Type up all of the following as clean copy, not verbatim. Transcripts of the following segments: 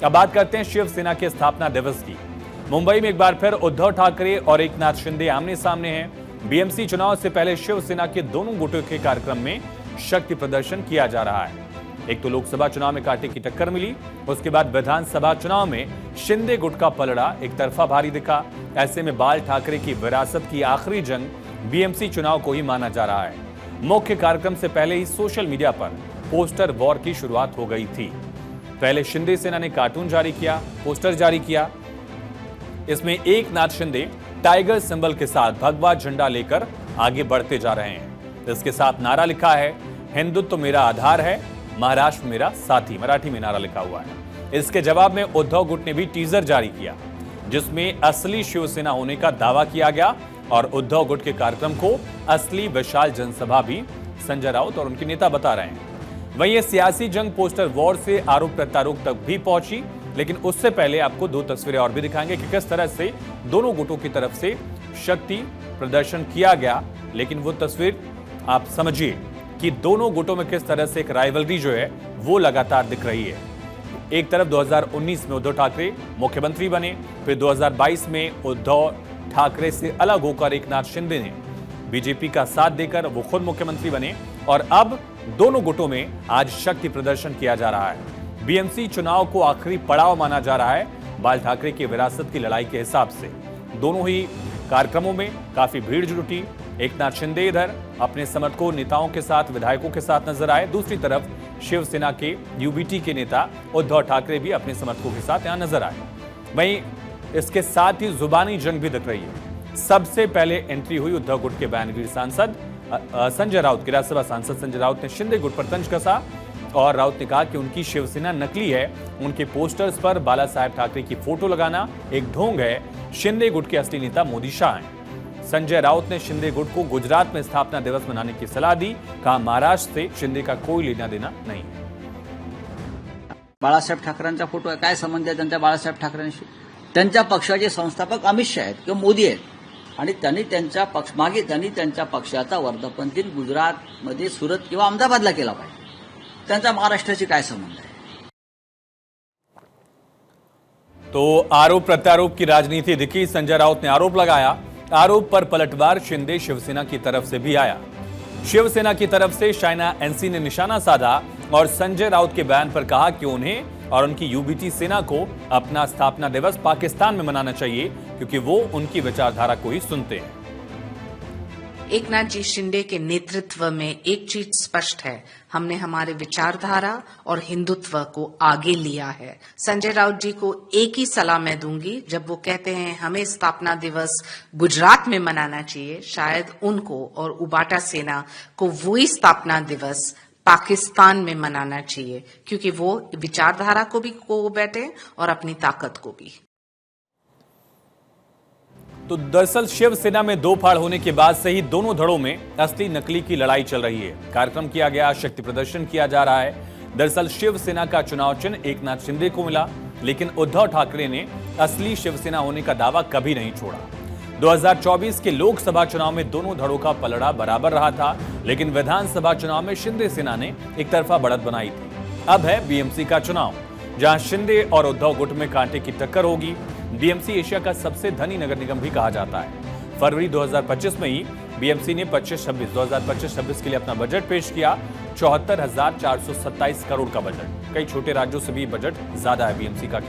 अब बात करते हैं शिवसेना के स्थापना दिवस की। मुंबई में एक बार फिर उद्धव ठाकरे और एकनाथ शिंदे आमने सामने हैं। बीएमसी चुनाव से पहले शिवसेना के दोनों गुटों के कार्यक्रम में शक्ति प्रदर्शन किया जा रहा है। एक तो लोकसभा चुनाव में कांटे की टक्कर मिली, उसके बाद विधानसभा चुनाव में शिंदे गुट का पलड़ा एक तरफा भारी दिखा। ऐसे में बाल ठाकरे की विरासत की आखिरी जंग बीएमसी चुनाव को ही माना जा रहा है। मुख्य कार्यक्रम से पहले ही सोशल मीडिया पर पोस्टर वॉर की शुरुआत हो गई थी। पहले शिंदे सेना ने कार्टून जारी किया, पोस्टर जारी किया। इसमें एकनाथ शिंदे टाइगर सिंबल के साथ भगवा झंडा लेकर आगे बढ़ते जा रहे हैं। इसके साथ नारा लिखा है, हिंदुत्व मेरा आधार है, महाराष्ट्र मेरा साथी। मराठी में नारा लिखा हुआ है। इसके जवाब में उद्धव गुट ने भी टीजर जारी किया, जिसमें असली शिवसेना होने का दावा किया गया और उद्धव गुट के कार्यक्रम को असली विशाल जनसभा भी संजय राउत और उनके नेता बता रहे हैं। वहीं ये सियासी जंग पोस्टर वॉर से आरोप प्रत्यारोप तक भी पहुंची, लेकिन उससे पहले आपको दो तस्वीरें और भी दिखाएंगे कि किस तरह से दोनों गुटों की तरफ से शक्ति प्रदर्शन किया गया। लेकिन वो तस्वीर आप समझिए कि दोनों गुटों में किस तरह से एक राइवलरी जो है वो लगातार दिख रही है। एक तरफ 2019 में उद्धव ठाकरे मुख्यमंत्री बने, फिर 2022 में उद्धव ठाकरे से अलग होकर एकनाथ शिंदे ने बीजेपी का साथ देकर वो खुद मुख्यमंत्री बने, और अब दोनों गुटों में आज शक्ति प्रदर्शन किया जा रहा है। बीएमसी चुनाव को आखिरी पड़ाव माना जा रहा है बाल ठाकरे की विरासत की लड़ाई के हिसाब से। दोनों ही कार्यक्रमों में काफी भीड़ जुटी। एकनाथ शिंदे इधर अपने समर्थकों नेताओं के साथ, विधायकों के साथ नजर आए। दूसरी तरफ शिवसेना के यूबीटी के नेता उद्धव ठाकरे भी अपने समर्थकों के साथ यहां नजर आए। वहीं इसके साथ ही जुबानी जंग भी दिख रही है। सबसे पहले एंट्री हुई उद्धव गुट के बयानवीर सांसद संजय राउत के। राज्यसभा सांसद संजय राउत ने शिंदे गुट पर तंज कसा और राउत ने कहा कि उनकी शिवसेना नकली है। उनके पोस्टर्स पर बाला साहेब ठाकरे की फोटो लगाना एक ढोंग है। शिंदे गुट के असली नेता मोदी शाह हैं। संजय राउत ने शिंदे गुट को गुजरात में स्थापना दिवस मनाने की सलाह दी। कहा, महाराष्ट्र से शिंदे का कोई लेना देना नहीं है। बाळासाहेब ठाकरेंचा फोटो आहे, काय संबंध आहे त्यांचा बाळासाहेब ठाकरेंशी? त्यांच्या पक्षाचे संस्थापक अमित शाह आहेत किंवा मोदी आहेत, आणि त्यांनी त्यांच्या पक्षाचा वर्धापन दिन गुजरातमध्ये सुरत किंवा अहमदाबादला केला पाहिजे. त्यांचा महाराष्ट्राशी काय संबंध आहे? तो आरोप प्रत्यारोप की राजनीति दिखी। संजय राउत ने आरोप लगाया, आरोप पर पलटवार शिंदे शिवसेना की तरफ से भी आया। शिवसेना की तरफ से शाइना एनसी ने निशाना साधा और संजय राउत के बयान पर कहा कि उन्हें और उनकी यूबीटी सेना को अपना स्थापना दिवस पाकिस्तान में मनाना चाहिए, क्योंकि वो उनकी विचारधारा को ही सुनते हैं। एकनाथ जी शिंदे के नेतृत्व में एक चीज स्पष्ट है, हमने हमारे विचारधारा और हिंदुत्व को आगे लिया है। संजय राउत जी को एक ही सलाह मैं दूंगी, जब वो कहते हैं हमें स्थापना दिवस गुजरात में मनाना चाहिए, शायद उनको और उबाटा सेना को वही स्थापना दिवस पाकिस्तान में मनाना चाहिए, क्योंकि वो विचारधारा को भी को बैठे और अपनी ताकत को भी। तो दरअसल शिवसेना में दो फाड़ होने के बाद से ही दोनों धड़ों में असली नकली की लड़ाई चल रही है। कार्यक्रम किया गया, शक्ति प्रदर्शन किया जा रहा है। दरअसल शिवसेना का चुनाव चिन्ह एकनाथ शिंदे को मिला, लेकिन उद्धव ठाकरे ने असली शिवसेना होने का दावा कभी नहीं छोड़ा। 2024 के लोकसभा चुनाव में दोनों धड़ों का पलड़ा बराबर रहा था, लेकिन विधानसभा चुनाव में शिंदे सेना ने एक तरफा बढ़त बनाई थी। अब है बीएमसी का चुनाव, जहां शिंदे और उद्धव गुट में कांटे की टक्कर होगी। बीएमसी एशिया का सबसे धनी नगर निगम भी कहा जाता है। फरवरी 2025 में ही बीएमसी ने 2025-26 के लिए अपना बजट पेश किया। 74,427 करोड़ का बजट। कई छोटे राज्यों से भी बजट ज्यादा है बीएमसी का।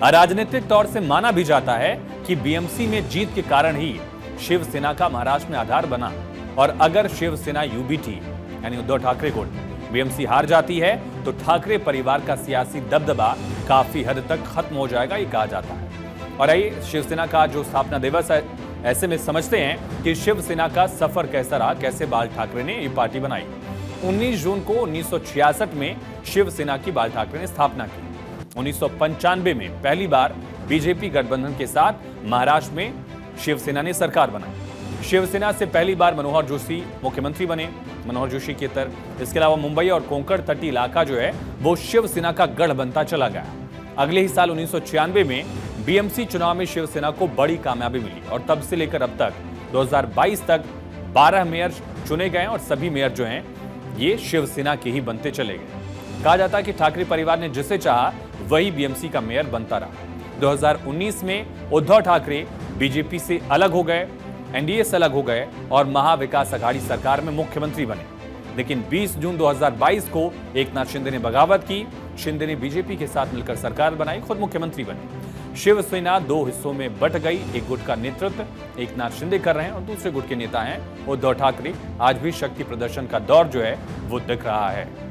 राजनीतिक तौर से माना भी जाता है कि बीएमसी में जीत के कारण ही शिवसेना का महाराष्ट्र में आधार बना, और अगर शिवसेना यूबीटी यानी उद्धव ठाकरे गुट बीएमसी हार जाती है तो ठाकरे परिवार का सियासी दबदबा काफी हद तक खत्म हो जाएगा, ये कहा जाता है। और आइए शिवसेना का जो स्थापना दिवस है, ऐसे में समझते हैं कि शिवसेना का सफर कैसा रहा, कैसे बाल ठाकरे ने ये पार्टी बनाई। 19 जून को 1966 में शिवसेना की बाल ठाकरे ने स्थापना की। 1995 में पहली बार बीजेपी गठबंधन के साथ महाराष्ट्र में शिवसेना ने सरकार बनाई। शिवसेना से पहली बार मनोहर जोशी मुख्यमंत्री बने, मनोहर जोशी के तरफ। इसके अलावा मुंबई और कोंकण तटीय इलाका जो है वो शिवसेना का गढ़ बनता चला गया। अगले ही साल 1996 में बीएमसी चुनाव में शिवसेना को बड़ी कामयाबी मिली, और तब से लेकर अब तक 2022 तक 12 मेयर चुने गए, और सभी मेयर जो हैं ये शिवसेना के ही बनते चले गए। कहा जाता है कि ठाकरे परिवार ने जिसे चाहा वही बीएमसी का मेयर बनता रहा। 2019 में उद्धव ठाकरे बीजेपी से अलग हो गए, एनडीए से अलग हो गए और महाविकास अघाड़ी सरकार में मुख्यमंत्री बने। लेकिन 20 जून 2022 को एकनाथ शिंदे ने बगावत की। शिंदे ने बीजेपी के साथ मिलकर सरकार बनाई, खुद मुख्यमंत्री बने। शिवसेना दो हिस्सों में बंट गई। एक गुट का नेतृत्व एकनाथ शिंदे कर रहे हैं और दूसरे गुट के नेता हैं उद्धव ठाकरे। आज भी शक्ति प्रदर्शन का दौर जो है वो दिख रहा है।